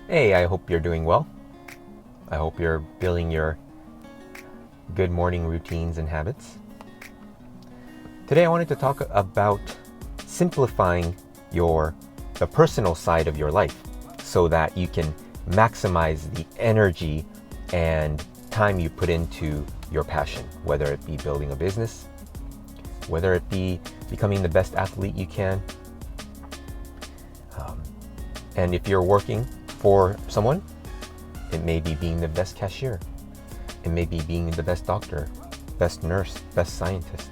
Hey, I hope you're doing well. I hope you're building your good morning routines and habits. Today I wanted to talk about simplifying the personal side of your life so that you can maximize the energy and time you put into your passion, whether it be building a business, whether it be becoming the best athlete you can. And if you're working for someone, it may be being the best cashier. It may be being the best doctor, best nurse, best scientist,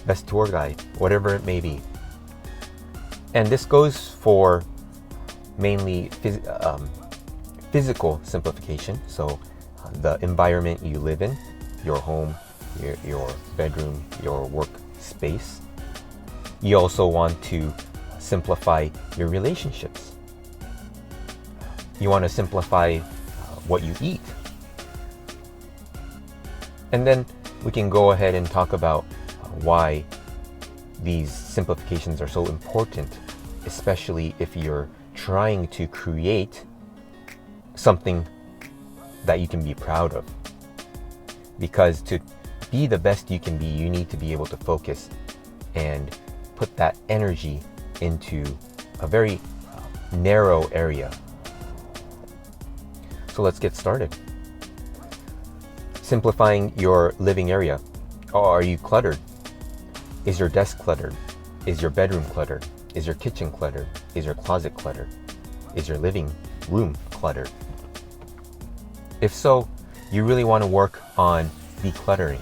best tour guide, whatever it may be. And this goes for mainly physical simplification. So the environment you live in, your home, your bedroom, your work space. You also want to simplify your relationships. You want to simplify what you eat. And then we can go ahead and talk about why these simplifications are so important, especially if you're trying to create something that you can be proud of. Because to be the best you can be, you need to be able to focus and put that energy into a very narrow area. So let's get started. Simplifying your living area. Are you cluttered? Is your desk cluttered? Is your bedroom cluttered? Is your kitchen cluttered? Is your closet cluttered? Is your living room cluttered? If so, you really want to work on decluttering.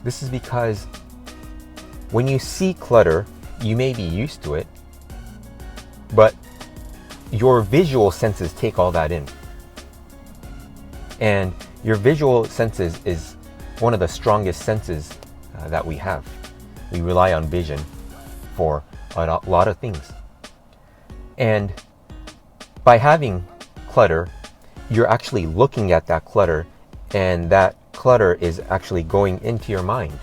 This is because when you see clutter, you may be used to it, but your visual senses take all that in. And your visual senses is one of the strongest senses that we have. We rely on vision for a lot of things. And by having clutter, you're actually looking at that clutter, and that clutter is actually going into your mind.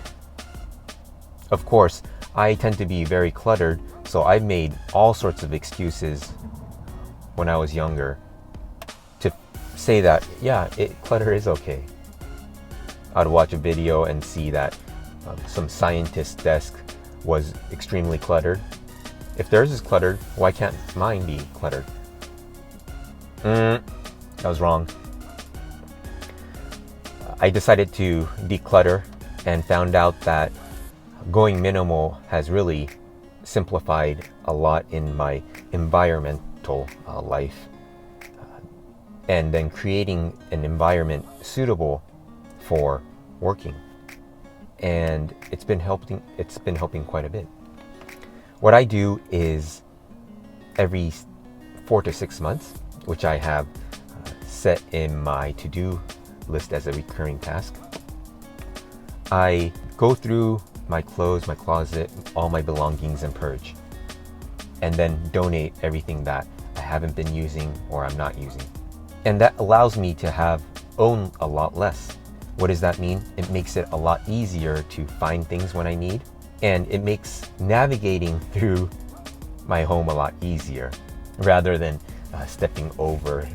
Of course, I tend to be very cluttered, so I've made all sorts of excuses when I was younger to say that, clutter is okay. I'd watch a video and see that some scientist's desk was extremely cluttered. If theirs is cluttered, why can't mine be cluttered? That was wrong. I decided to declutter and found out that going minimal has really simplified a lot in my environmental life, and then creating an environment suitable for working. And it's been helping quite a bit. What I do is every 4 to 6 months, which I have set in my to-do list as a recurring task, I go through my clothes, my closet, all my belongings, and purge. And then donate everything that I haven't been using or I'm not using. And that allows me to own a lot less. What does that mean? It makes it a lot easier to find things when I need. And it makes navigating through my home a lot easier, rather than stepping over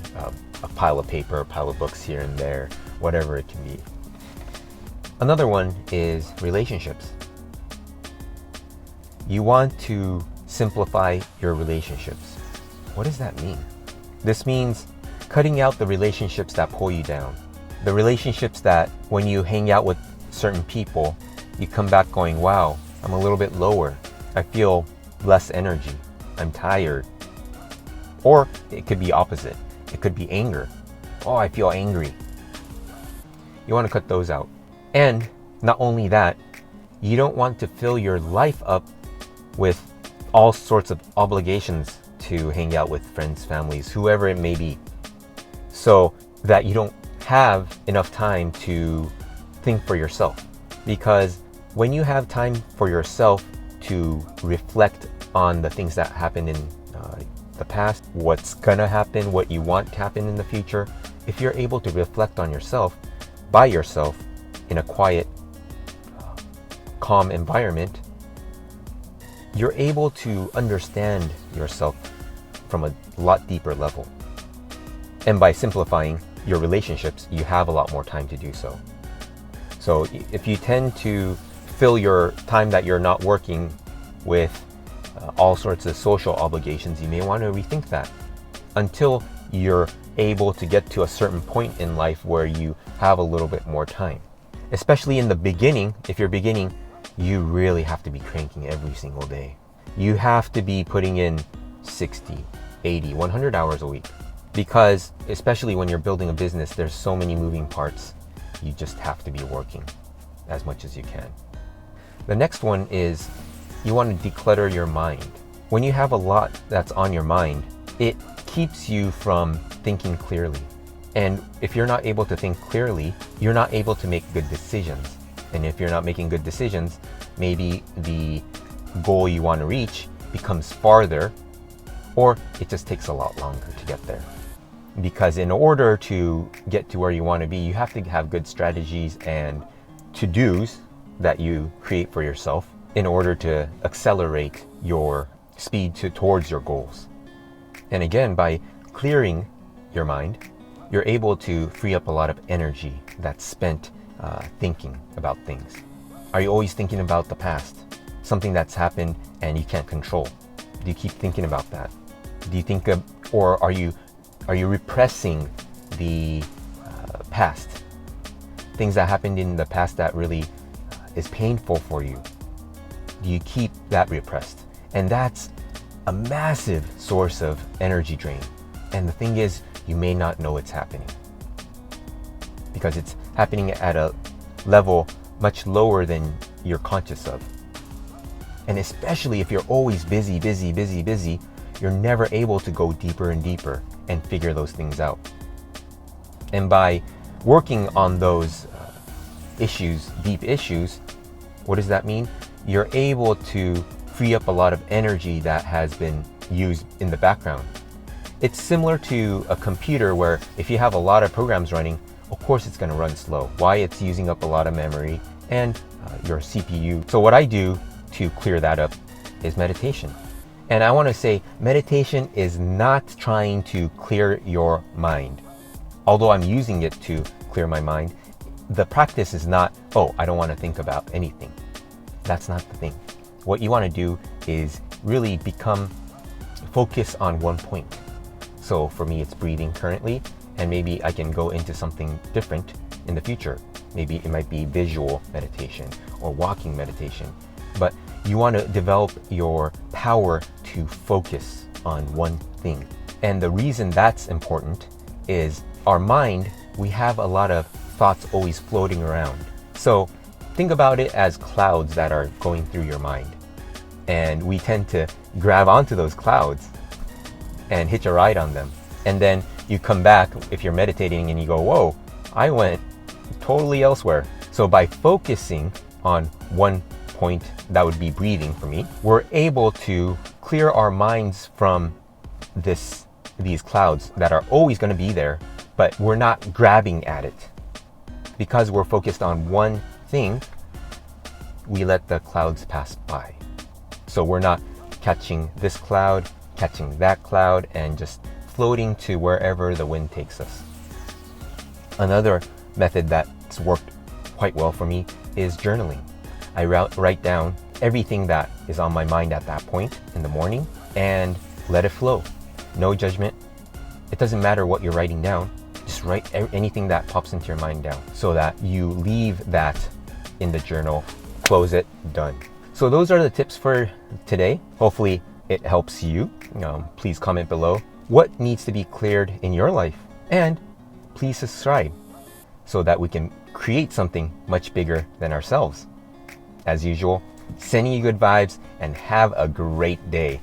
a pile of paper, a pile of books here and there, whatever it can be. Another one is relationships. You want to simplify your relationships. What does that mean? This means cutting out the relationships that pull you down. The relationships that when you hang out with certain people, you come back going, wow, I'm a little bit lower. I feel less energy. I'm tired. Or it could be opposite. It could be anger. Oh, I feel angry. You want to cut those out. And not only that, you don't want to fill your life up with all sorts of obligations to hang out with friends, families, whoever it may be, so that you don't have enough time to think for yourself. Because when you have time for yourself to reflect on the things that happened in the past, what's gonna happen, what you want to happen in the future, if you're able to reflect on yourself by yourself in a quiet, calm environment, you're able to understand yourself from a lot deeper level. And by simplifying your relationships, you have a lot more time to do so. So if you tend to fill your time that you're not working with all sorts of social obligations, you may want to rethink that until you're able to get to a certain point in life where you have a little bit more time. Especially in the beginning, if you're beginning, you really have to be cranking every single day. You have to be putting in 60, 80, 100 hours a week. Because especially when you're building a business, there's so many moving parts. You just have to be working as much as you can. The next one is you want to declutter your mind. When you have a lot that's on your mind, it keeps you from thinking clearly. And if you're not able to think clearly, you're not able to make good decisions. And if you're not making good decisions, maybe the goal you want to reach becomes farther, or it just takes a lot longer to get there. Because in order to get to where you want to be, you have to have good strategies and to-dos that you create for yourself in order to accelerate your speed towards your goals. And again, by clearing your mind, you're able to free up a lot of energy that's spent thinking about things. Are you always thinking about the past? Something that's happened and you can't control? Do you keep thinking about that? Do you think of, or are you repressing the past? Things that happened in the past that really is painful for you. Do you keep that repressed? And that's a massive source of energy drain. And the thing is, you may not know it's happening because it's happening at a level much lower than you're conscious of. And especially if you're always busy, you're never able to go deeper and deeper and figure those things out. And by working on those issues, deep issues, what does that mean? You're able to free up a lot of energy that has been used in the background. It's similar to a computer where if you have a lot of programs running, of course it's going to run slow. Why? It's using up a lot of memory and your CPU. So what I do to clear that up is meditation. And I want to say meditation is not trying to clear your mind. Although I'm using it to clear my mind, the practice is not, oh, I don't want to think about anything. That's not the thing. What you want to do is really focus on one point. So for me, it's breathing currently, and maybe I can go into something different in the future. Maybe it might be visual meditation or walking meditation, but you want to develop your power to focus on one thing. And the reason that's important is our mind, we have a lot of thoughts always floating around. So think about it as clouds that are going through your mind. And we tend to grab onto those clouds and hitch a ride on them. And then you come back if you're meditating and you go, whoa, I went totally elsewhere. So by focusing on one point, that would be breathing for me, we're able to clear our minds from these clouds that are always going to be there, but we're not grabbing at it. Because we're focused on one thing, we let the clouds pass by. So we're not catching this cloud, catching that cloud, and just floating to wherever the wind takes us. Another method that's worked quite well for me is journaling. I write down everything that is on my mind at that point in the morning and let it flow. No judgment. It doesn't matter what you're writing down. Just write anything that pops into your mind down so that you leave that in the journal, close it, done. So those are the tips for today. Hopefully it helps you. Please comment below what needs to be cleared in your life, and please subscribe so that we can create something much bigger than ourselves. As usual, sending you good vibes and have a great day.